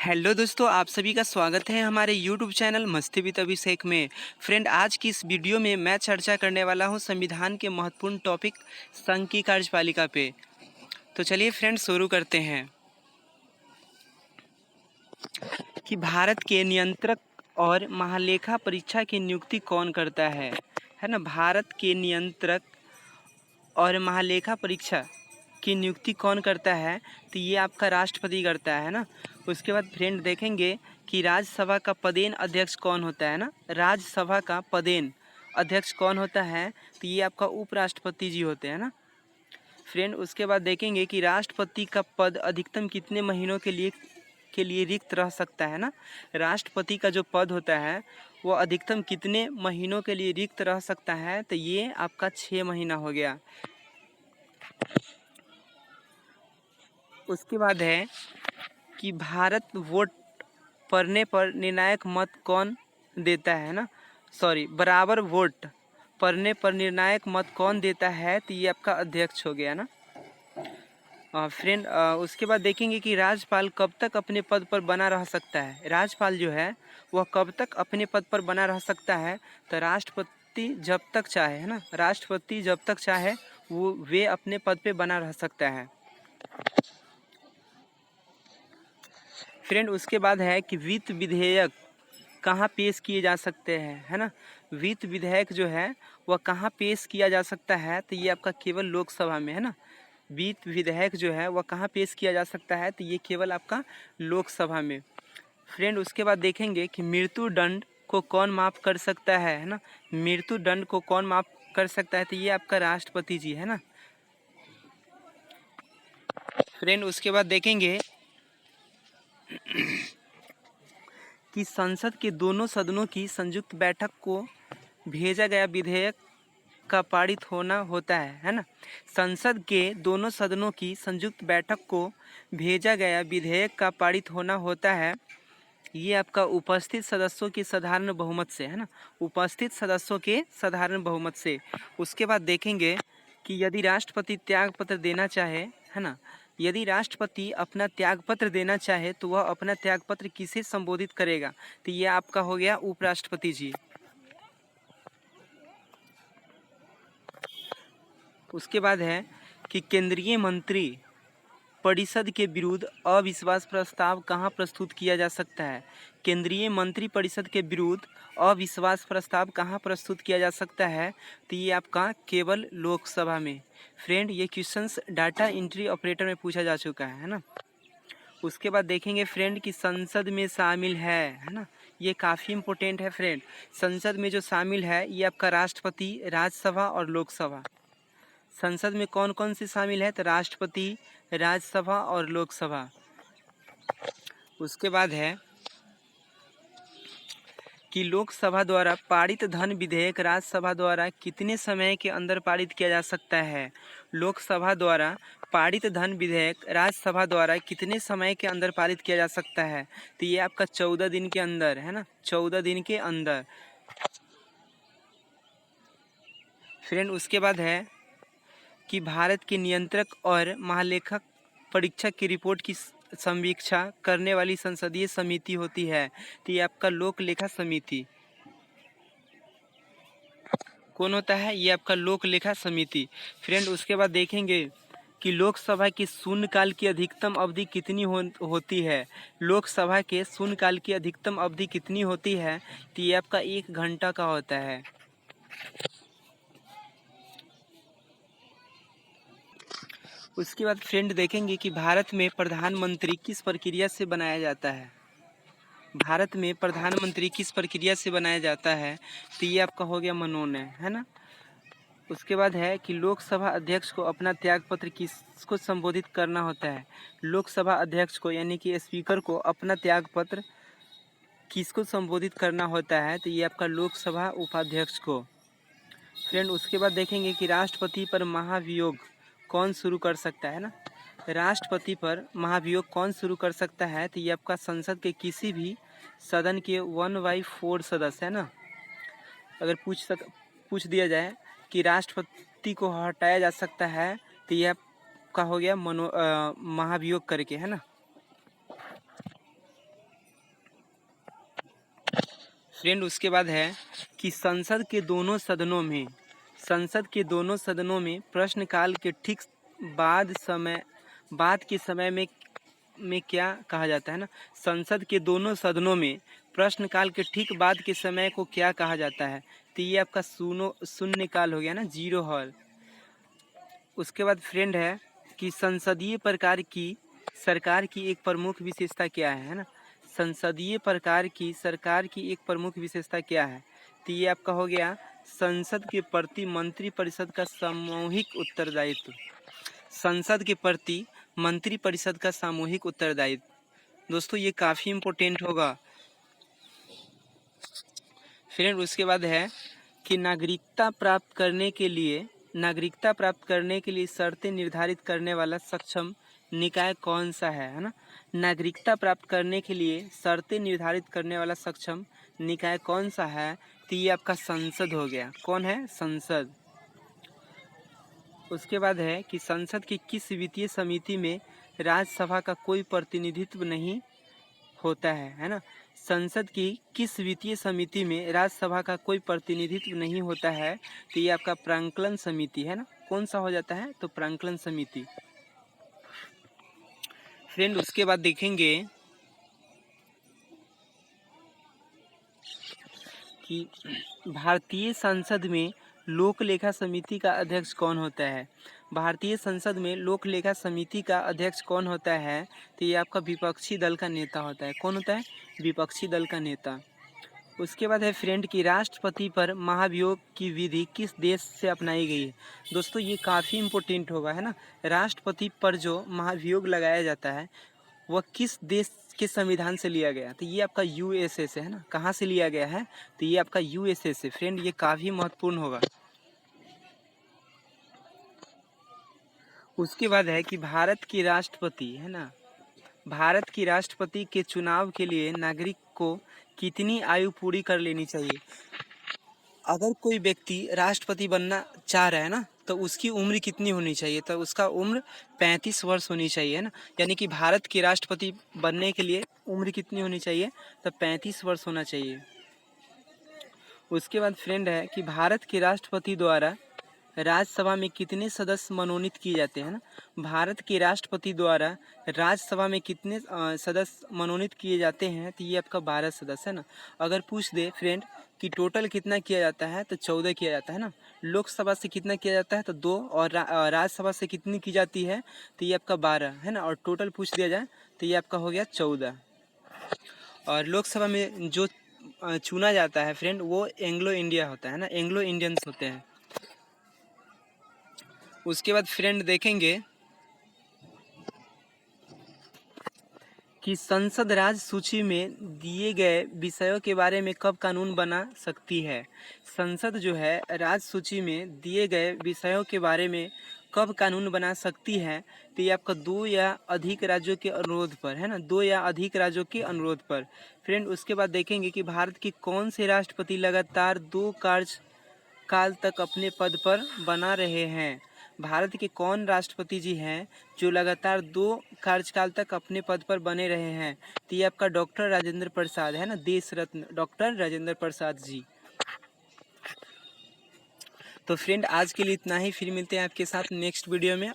Hello दोस्तों, आप सभी का स्वागत है हमारे यूट्यूब चैनल मस्ती विद अभिषेक में। फ्रेंड, आज की इस वीडियो में मैं चर्चा करने वाला हूं संविधान के महत्वपूर्ण टॉपिक संघ की कार्यपालिका पे। तो चलिए फ्रेंड शुरू करते हैं कि भारत के नियंत्रक और महालेखा परीक्षा की नियुक्ति कौन करता है ना। भारत के नियंत्रक और महालेखा परीक्षा की नियुक्ति कौन करता है, तो ये आपका राष्ट्रपति करता है ना। उसके बाद फ्रेंड देखेंगे कि राज्यसभा का पदेन अध्यक्ष कौन होता है ना। राज्यसभा का पदेन अध्यक्ष कौन होता है, तो ये आपका उपराष्ट्रपति जी होते हैं ना फ्रेंड। उसके बाद देखेंगे कि राष्ट्रपति का पद अधिकतम कितने महीनों के लिए रिक्त रह सकता है ना। राष्ट्रपति का जो पद होता है वो अधिकतम कितने महीनों के लिए रिक्त रह सकता है, तो ये आपका 6 महीना हो गया। उसके बाद है कि भारत वोट पड़ने पर निर्णायक मत कौन देता है ना। बराबर वोट पड़ने पर निर्णायक मत कौन देता है, तो ये आपका अध्यक्ष हो गया ना फ्रेंड। उसके बाद देखेंगे कि राज्यपाल कब तक अपने पद पर बना रह सकता है। राज्यपाल जो है वह कब तक अपने पद पर बना रह सकता है, तो राष्ट्रपति जब तक चाहे है ना। राष्ट्रपति जब तक चाहे वे अपने पद पे बना रह सकता है फ्रेंड। उसके बाद है कि वित्त विधेयक कहाँ पेश किए जा सकते हैं, है ना। वित्त विधेयक जो है वह कहाँ पेश किया जा सकता है, तो ये आपका केवल लोकसभा में है ना। वित्त विधेयक जो है वह कहाँ पेश किया जा सकता है, तो ये केवल आपका लोकसभा में फ्रेंड। उसके बाद देखेंगे कि मृत्यु दंड को कौन माफ़ कर सकता है ना। मृत्यु दंड को कौन माफ़ कर सकता है, तो ये आपका राष्ट्रपति जी है ना फ्रेंड। उसके बाद देखेंगे कि संसद के दोनों सदनों की संयुक्त बैठक को भेजा गया विधेयक का पारित होना होता है ना। संसद के दोनों सदनों की संयुक्त बैठक को भेजा गया विधेयक का पारित होना होता है, ये आपका उपस्थित सदस्यों के साधारण बहुमत से है ना। उपस्थित सदस्यों के साधारण बहुमत से। उसके बाद देखेंगे कि यदि राष्ट्रपति त्यागपत्र देना चाहे है ना, यदि राष्ट्रपति अपना त्यागपत्र देना चाहे तो वह अपना त्यागपत्र किसे संबोधित करेगा, तो ये आपका हो गया उपराष्ट्रपति जी। उसके बाद है कि केंद्रीय मंत्री परिषद के विरुद्ध अविश्वास प्रस्ताव कहाँ प्रस्तुत किया जा सकता है। केंद्रीय मंत्री परिषद के विरुद्ध अविश्वास प्रस्ताव कहाँ प्रस्तुत किया जा सकता है, तो ये आपका केवल लोकसभा में फ्रेंड। ये क्वेश्चंस डाटा एंट्री ऑपरेटर में पूछा जा चुका है ना। उसके बाद देखेंगे फ्रेंड कि संसद में शामिल है ना। ये काफ़ी इम्पोर्टेंट है फ्रेंड। संसद में जो शामिल है ये आपका राष्ट्रपति, राज्यसभा और लोकसभा। संसद में कौन कौन से शामिल है, तो राष्ट्रपति, राज्यसभा और लोकसभा। उसके बाद है कि लोकसभा द्वारा पारित धन विधेयक राज्यसभा द्वारा कितने समय के अंदर पारित किया जा सकता है। लोकसभा द्वारा पारित धन विधेयक राज्यसभा द्वारा कितने समय के अंदर पारित किया जा सकता है, तो ये आपका 14 दिन के अंदर है ना। 14 दिन के अंदर फ्रेंड। उसके बाद है कि भारत के नियंत्रक और महालेखक परीक्षक की रिपोर्ट की समीक्षा करने वाली संसदीय समिति होती है, तो ये आपका लोक लेखा समिति कौन होता है, ये आपका लोक लेखा समिति फ्रेंड। उसके बाद देखेंगे कि लोकसभा की शून्यकाल की अधिकतम अवधि कितनी होती है। लोकसभा के शून्यकाल की अधिकतम अवधि कितनी होती है, तो ये आपका 1 घंटा का होता है। उसके बाद फ्रेंड देखेंगे कि भारत में प्रधानमंत्री किस प्रक्रिया से बनाया जाता है। भारत में प्रधानमंत्री किस प्रक्रिया से बनाया जाता है, तो ये आपका हो गया मनोनयन है ना। उसके बाद है कि लोकसभा अध्यक्ष को अपना त्यागपत्र किसको संबोधित करना होता है। लोकसभा अध्यक्ष को यानी कि स्पीकर को अपना त्यागपत्र किसको संबोधित करना होता है, तो ये आपका लोकसभा उपाध्यक्ष को फ्रेंड। उसके बाद देखेंगे कि राष्ट्रपति पर महाभियोग कौन शुरू कर सकता है ना। राष्ट्रपति पर महाभियोग कौन शुरू कर सकता है, तो ये आपका संसद के किसी भी सदन के 1/4 सदस्य है ना। अगर पूछ दिया जाए कि राष्ट्रपति को हटाया जा सकता है, तो यह आपका हो गया महाभियोग करके है ना। फ्रेंड उसके बाद है कि संसद के दोनों सदनों में प्रश्नकाल के ठीक बाद के समय में क्या कहा जाता है ना। संसद के दोनों सदनों में प्रश्नकाल के ठीक बाद के समय को क्या कहा जाता है। तो ये आपका शून्यकाल हो गया ना, जीरो हॉल। उसके बाद फ्रेंड है कि संसदीय प्रकार की सरकार की एक प्रमुख विशेषता क्या है ना। संसदीय प्रकार की सरकार की एक प्रमुख विशेषता क्या है। तो ये आपका हो गया संसद के प्रति मंत्रिपरिषद का सामूहिक उत्तरदायित्व। संसद के प्रति मंत्रिपरिषद का सामूहिक उत्तरदायित्व दोस्तों ये काफ़ी इम्पोर्टेंट होगा। फिर उसके बाद है कि नागरिकता प्राप्त करने के लिए शर्तें निर्धारित करने वाला सक्षम निकाय कौन सा है ना। नागरिकता प्राप्त करने के लिए शर्तें निर्धारित करने वाला सक्षम निकाय कौन सा है। तो ये आपका संसद हो गया। कौन है? संसद। उसके बाद है कि संसद की किस वित्तीय समिति में राज्यसभा का कोई प्रतिनिधित्व नहीं होता है ना। संसद की किस वित्तीय समिति में राज्यसभा का कोई प्रतिनिधित्व नहीं होता है। तो ये आपका प्रांकलन समिति है ना। कौन सा हो जाता है? तो प्रांकलन समिति। फ्रेंड उसके बाद देखेंगे कि भारतीय संसद में लोक लेखा समिति का अध्यक्ष कौन होता है। भारतीय संसद में लोक लेखा समिति का अध्यक्ष कौन होता है। तो ये आपका विपक्षी दल का नेता होता है। कौन होता है? विपक्षी दल का नेता। उसके बाद है फ्रेंड की राष्ट्रपति पर महाभियोग की विधि किस देश से अपनाई गई है। दोस्तों ये काफ़ी इम्पोर्टेंट होगा है ना। राष्ट्रपति पर जो महाभियोग लगाया जाता है वह किस देश के संविधान से लिया गया। तो ये आपका यूएसए से है ना। कहाँ से लिया गया है? तो ये आपका यूएसए से। फ्रेंड ये काफ़ी महत्वपूर्ण होगा। उसके बाद है कि भारत की राष्ट्रपति है ना, भारत की राष्ट्रपति के चुनाव के लिए नागरिक को कितनी आयु पूरी कर लेनी चाहिए। अगर कोई व्यक्ति राष्ट्रपति बनना चाह रहा है ना तो उसकी उम्र कितनी होनी चाहिए। तो उसका उम्र 35 वर्ष होनी चाहिए ना। यानी कि भारत के राष्ट्रपति बनने के लिए उम्र कितनी होनी चाहिए? तो 35 वर्ष होना चाहिए। उसके बाद फ्रेंड है कि भारत के राष्ट्रपति द्वारा राज्यसभा में कितने सदस्य मनोनीत किए जाते हैं ना। भारत के राष्ट्रपति द्वारा राज्यसभा में कितने सदस्य मनोनीत किए जाते हैं। तो ये आपका 12 सदस्य है ना। अगर पूछ दे फ्रेंड कि टोटल कितना किया जाता है तो 14 किया जाता है ना। लोकसभा से कितना किया जाता है तो 2 और राज्यसभा से कितनी की जाती है तो ये आपका 12 है ना। और टोटल पूछ दिया जाए तो ये आपका हो गया 14। और लोकसभा में जो चुना जाता है फ्रेंड वो एंग्लो इंडिया होता है ना, एंग्लो इंडियंस होते हैं। उसके बाद फ्रेंड देखेंगे कि संसद राज्य सूची में दिए गए विषयों के बारे में कब कानून बना सकती है। संसद जो है राज्य सूची में दिए गए विषयों के बारे में कब कानून बना सकती है। तो ये आपका 2 या अधिक राज्यों के अनुरोध पर है ना, 2 या अधिक राज्यों के अनुरोध पर। फ्रेंड उसके बाद देखेंगे कि भारत के कौन से राष्ट्रपति लगातार 2 कार्यकाल तक अपने पद पर बना रहे हैं। भारत के कौन राष्ट्रपति जी हैं जो लगातार 2 कार्यकाल तक अपने पद पर बने रहे हैं। तो ये आपका डॉक्टर राजेंद्र प्रसाद है ना, देश रत्न डॉक्टर राजेंद्र प्रसाद जी। तो फ्रेंड आज के लिए इतना ही, फिर मिलते हैं आपके साथ नेक्स्ट वीडियो में।